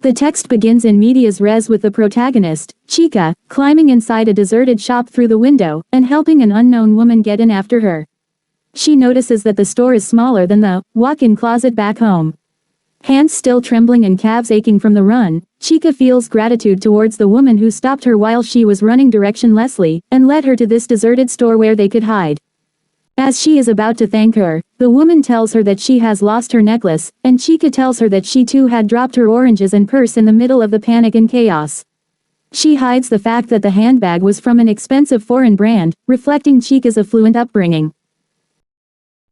The text begins in medias res with the protagonist, Chica, climbing inside a deserted shop through the window, and helping an unknown woman get in after her. She notices that the store is smaller than the walk-in closet back home. Hands still trembling and calves aching from the run, Chica feels gratitude towards the woman who stopped her while she was running directionlessly, and led her to this deserted store where they could hide. As she is about to thank her, the woman tells her that she has lost her necklace, and Chica tells her that she too had dropped her oranges and purse in the middle of the panic and chaos. She hides the fact that the handbag was from an expensive foreign brand, reflecting Chica's affluent upbringing.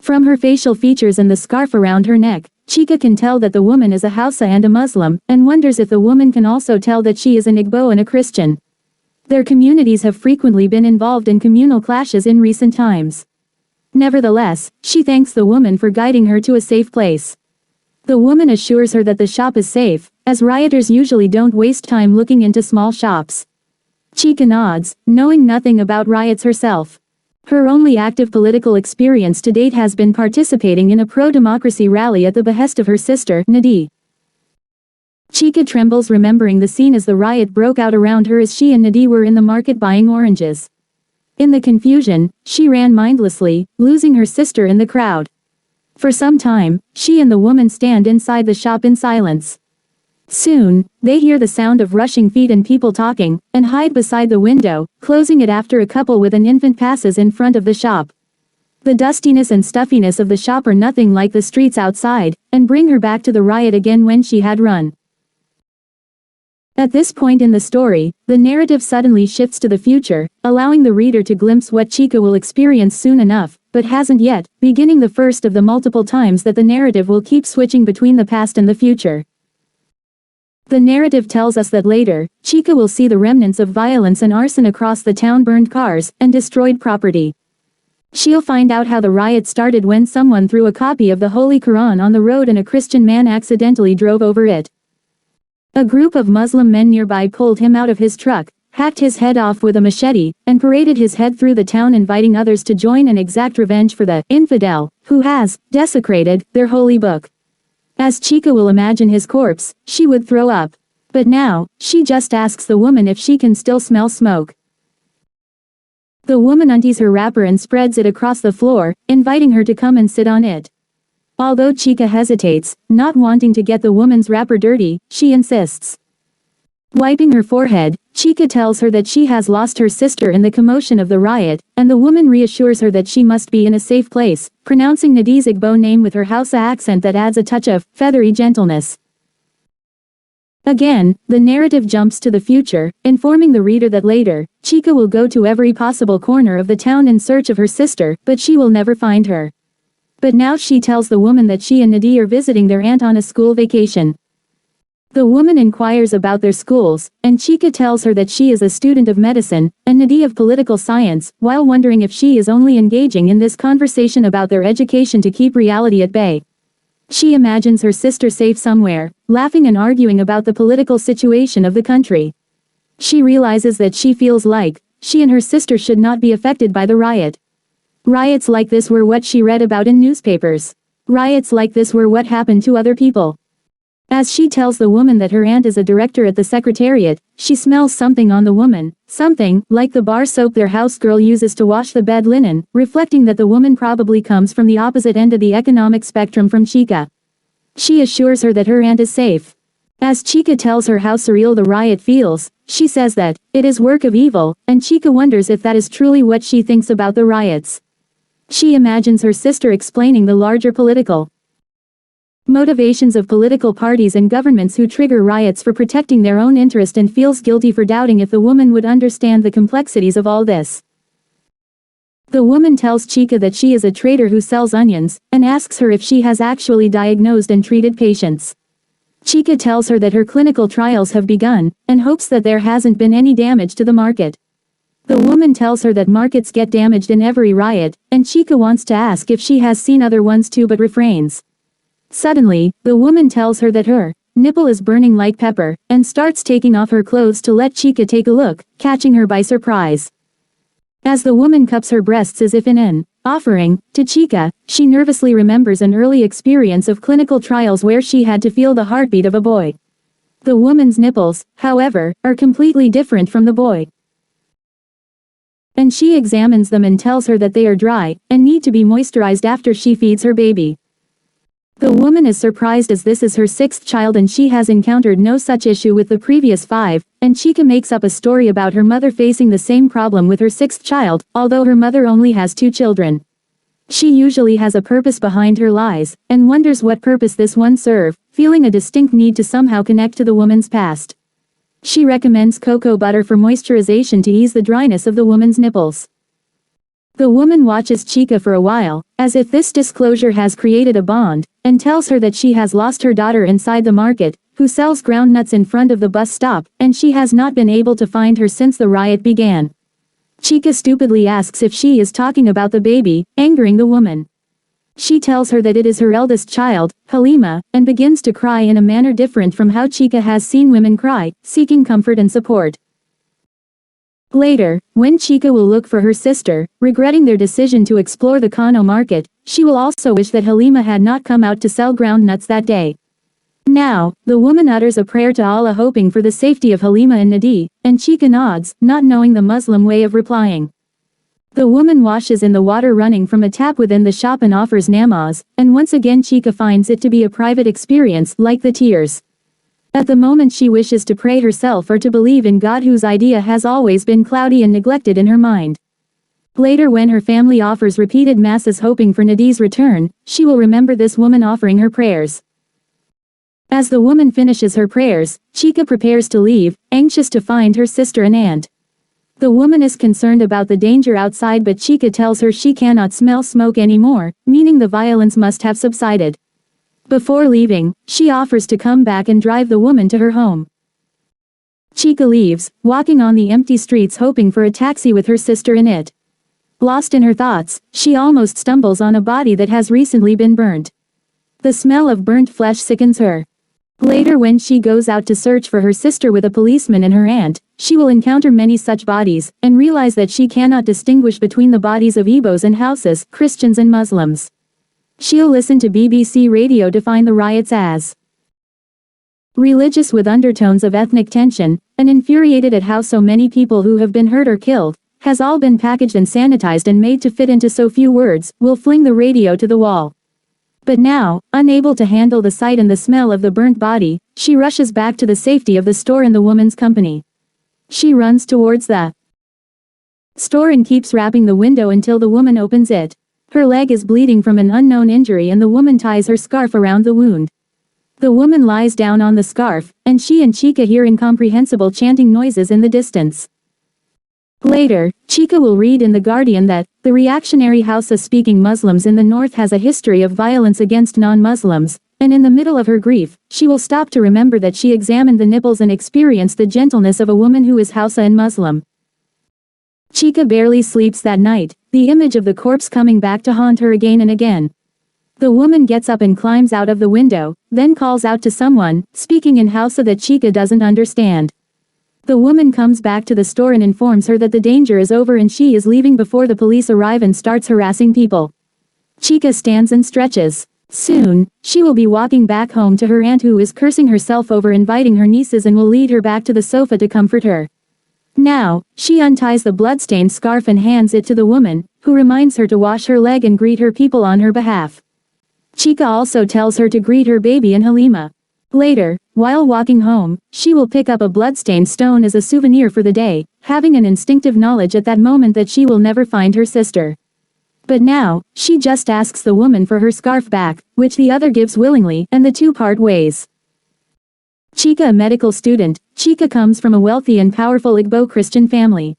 From her facial features and the scarf around her neck, Chica can tell that the woman is a Hausa and a Muslim, and wonders if the woman can also tell that she is an Igbo and a Christian. Their communities have frequently been involved in communal clashes in recent times. Nevertheless, she thanks the woman for guiding her to a safe place. The woman assures her that the shop is safe, as rioters usually don't waste time looking into small shops. Chica nods, knowing nothing about riots herself. Her only active political experience to date has been participating in a pro-democracy rally at the behest of her sister, Ngozi. Chica trembles remembering the scene as the riot broke out around her as she and Ngozi were in the market buying oranges. In the confusion, she ran mindlessly, losing her sister in the crowd. For some time, she and the woman stand inside the shop in silence. Soon, they hear the sound of rushing feet and people talking, and hide beside the window, closing it after a couple with an infant passes in front of the shop. The dustiness and stuffiness of the shop are nothing like the streets outside, and bring her back to the riot again when she had run. At this point in the story, the narrative suddenly shifts to the future, allowing the reader to glimpse what Chica will experience soon enough, but hasn't yet, beginning the first of the multiple times that the narrative will keep switching between the past and the future. The narrative tells us that later, Chica will see the remnants of violence and arson across the town, burned cars, and destroyed property. She'll find out how the riot started when someone threw a copy of the Holy Quran on the road and a Christian man accidentally drove over it. A group of Muslim men nearby pulled him out of his truck, hacked his head off with a machete, and paraded his head through the town, inviting others to join and exact revenge for the infidel, who has desecrated their holy book. As Chica will imagine his corpse, she would throw up. But now, she just asks the woman if she can still smell smoke. The woman unties her wrapper and spreads it across the floor, inviting her to come and sit on it. Although Chica hesitates, not wanting to get the woman's wrapper dirty, she insists. Wiping her forehead, Chica tells her that she has lost her sister in the commotion of the riot, and the woman reassures her that she must be in a safe place, pronouncing Ngozi's Igbo name with her Hausa accent that adds a touch of feathery gentleness. Again, the narrative jumps to the future, informing the reader that later, Chica will go to every possible corner of the town in search of her sister, but she will never find her. But now she tells the woman that she and Ngozi are visiting their aunt on a school vacation. The woman inquires about their schools, and Chica tells her that she is a student of medicine, and Ngozi of political science, while wondering if she is only engaging in this conversation about their education to keep reality at bay. She imagines her sister safe somewhere, laughing and arguing about the political situation of the country. She realizes that she feels like she and her sister should not be affected by the riot. Riots like this were what she read about in newspapers. Riots like this were what happened to other people. As she tells the woman that her aunt is a director at the secretariat, she smells something on the woman, something like the bar soap their house girl uses to wash the bed linen, reflecting that the woman probably comes from the opposite end of the economic spectrum from Chica. She assures her that her aunt is safe. As Chica tells her how surreal the riot feels, she says that it is work of evil, and Chica wonders if that is truly what she thinks about the riots. She imagines her sister explaining the larger political motivations of political parties and governments who trigger riots for protecting their own interest, and feels guilty for doubting if the woman would understand the complexities of all this. The woman tells Chica that she is a trader who sells onions, and asks her if she has actually diagnosed and treated patients. Chica tells her that her clinical trials have begun, and hopes that there hasn't been any damage to the market. The woman tells her that markets get damaged in every riot, and Chica wants to ask if she has seen other ones too but refrains. Suddenly, the woman tells her that her nipple is burning like pepper, and starts taking off her clothes to let Chica take a look, catching her by surprise. As the woman cups her breasts as if in an offering to Chica, she nervously remembers an early experience of clinical trials where she had to feel the heartbeat of a boy. The woman's nipples, however, are completely different from the boy. And she examines them and tells her that they are dry, and need to be moisturized after she feeds her baby. The woman is surprised as this is her sixth child and she has encountered no such issue with the previous five, and Chika makes up a story about her mother facing the same problem with her sixth child, although her mother only has 2 children. She usually has a purpose behind her lies, and wonders what purpose this one serve, feeling a distinct need to somehow connect to the woman's past. She recommends cocoa butter for moisturization to ease the dryness of the woman's nipples. The woman watches Chika for a while, as if this disclosure has created a bond, and tells her that she has lost her daughter inside the market, who sells ground nuts in front of the bus stop, and she has not been able to find her since the riot began. Chika stupidly asks if she is talking about the baby, angering the woman. She tells her that it is her eldest child, Halima, and begins to cry in a manner different from how Chika has seen women cry, seeking comfort and support. Later, when Chika will look for her sister, regretting their decision to explore the Kano market, she will also wish that Halima had not come out to sell ground nuts that day. Now, the woman utters a prayer to Allah hoping for the safety of Halima and Nadi, and Chika nods, not knowing the Muslim way of replying. The woman washes in the water running from a tap within the shop and offers namaz, and once again Chika finds it to be a private experience, like the tears. At the moment she wishes to pray herself or to believe in God, whose idea has always been cloudy and neglected in her mind. Later, when her family offers repeated masses hoping for Nadi's return, she will remember this woman offering her prayers. As the woman finishes her prayers, Chika prepares to leave, anxious to find her sister and aunt. The woman is concerned about the danger outside, but Chika tells her she cannot smell smoke anymore, meaning the violence must have subsided. Before leaving, she offers to come back and drive the woman to her home. Chika leaves, walking on the empty streets hoping for a taxi with her sister in it. Lost in her thoughts, she almost stumbles on a body that has recently been burnt. The smell of burnt flesh sickens her. Later, when she goes out to search for her sister with a policeman and her aunt, she will encounter many such bodies, and realize that she cannot distinguish between the bodies of Igbos and Hausas, Christians and Muslims. She'll listen to BBC radio to find the riots as religious with undertones of ethnic tension, and infuriated at how so many people who have been hurt or killed, has all been packaged and sanitized and made to fit into so few words, will fling the radio to the wall. But now, unable to handle the sight and the smell of the burnt body, she rushes back to the safety of the store in the woman's company. She runs towards the store and keeps rapping the window until the woman opens it. Her leg is bleeding from an unknown injury and the woman ties her scarf around the wound. The woman lies down on the scarf, and she and Chika hear incomprehensible chanting noises in the distance. Later, Chika will read in The Guardian that the reactionary Hausa-speaking Muslims in the north has a history of violence against non-Muslims, and in the middle of her grief, she will stop to remember that she examined the nipples and experienced the gentleness of a woman who is Hausa and Muslim. Chika barely sleeps that night, the image of the corpse coming back to haunt her again and again. The woman gets up and climbs out of the window, then calls out to someone, speaking in Hausa that Chika doesn't understand. The woman comes back to the store and informs her that the danger is over and she is leaving before the police arrive and starts harassing people. Chika stands and stretches. Soon, she will be walking back home to her aunt, who is cursing herself over inviting her nieces, and will lead her back to the sofa to comfort her. Now, she unties the bloodstained scarf and hands it to the woman, who reminds her to wash her leg and greet her people on her behalf. Chika also tells her to greet her baby and Halima. Later, while walking home, she will pick up a bloodstained stone as a souvenir for the day, having an instinctive knowledge at that moment that she will never find her sister. But now, she just asks the woman for her scarf back, which the other gives willingly, and the two part ways. Chika, a medical student, Chika comes from a wealthy and powerful Igbo Christian family.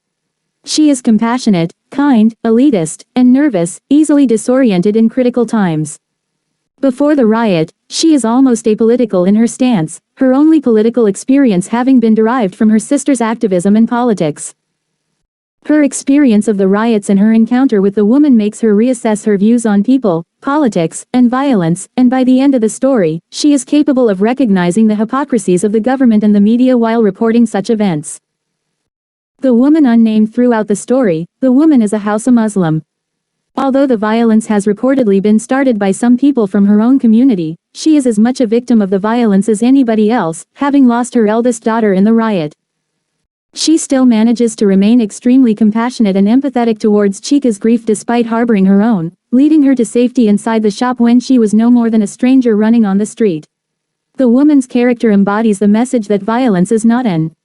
She is compassionate, kind, elitist, and nervous, easily disoriented in critical times. Before the riot, she is almost apolitical in her stance, her only political experience having been derived from her sister's activism in politics. Her experience of the riots and her encounter with the woman makes her reassess her views on people, politics, and violence, and by the end of the story, she is capable of recognizing the hypocrisies of the government and the media while reporting such events. The woman unnamed throughout the story, the woman is a Hausa Muslim. Although the violence has reportedly been started by some people from her own community, she is as much a victim of the violence as anybody else, having lost her eldest daughter in the riot. She still manages to remain extremely compassionate and empathetic towards Chika's grief despite harboring her own, leading her to safety inside the shop when she was no more than a stranger running on the street. The woman's character embodies the message that violence is not an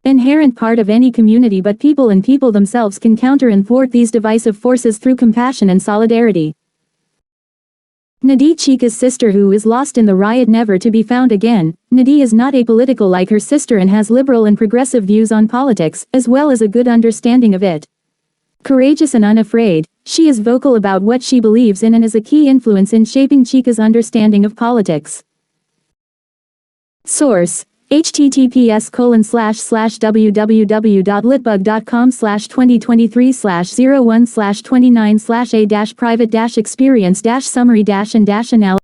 inherent part of any community, but people and people themselves can counter and thwart these divisive forces through compassion and solidarity. Ndidi, Chika's sister who is lost in the riot never to be found again. Ndidi is not apolitical like her sister and has liberal and progressive views on politics, as well as a good understanding of it. Courageous and unafraid, she is vocal about what she believes in and is a key influence in shaping Chika's understanding of politics. Source: https://www.litbug.com/2023/01/29/a-private-experience-summary-and-analysis